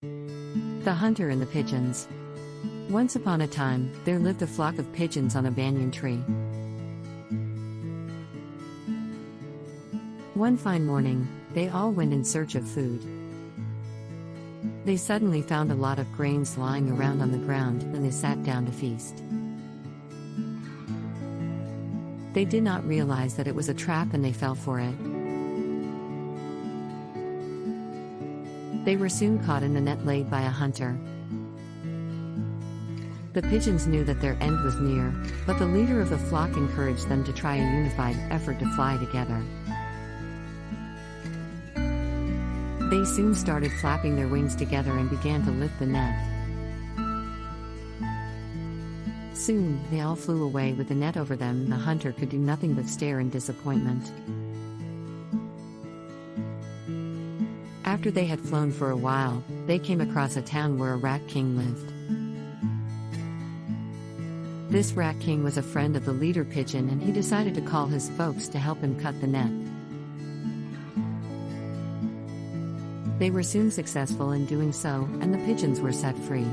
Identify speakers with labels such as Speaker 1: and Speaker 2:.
Speaker 1: The Hunter and the Pigeons. Once upon a time, there lived a flock of pigeons on a banyan tree. One fine morning, they all went in search of food. They suddenly found a lot of grains lying around on the ground, and they sat down to feast. They did not realize that it was a trap and they fell for it. They were soon caught in the net laid by a hunter. The pigeons knew that their end was near, but the leader of the flock encouraged them to try a unified effort to fly together. They soon started flapping their wings together and began to lift the net. Soon, they all flew away with the net over them, and the hunter could do nothing but stare in disappointment. After they had flown for a while, they came across a town where a rat king lived. This rat king was a friend of the leader pigeon, and he decided to call his folks to help him cut the net. They were soon successful in doing so, and the pigeons were set free.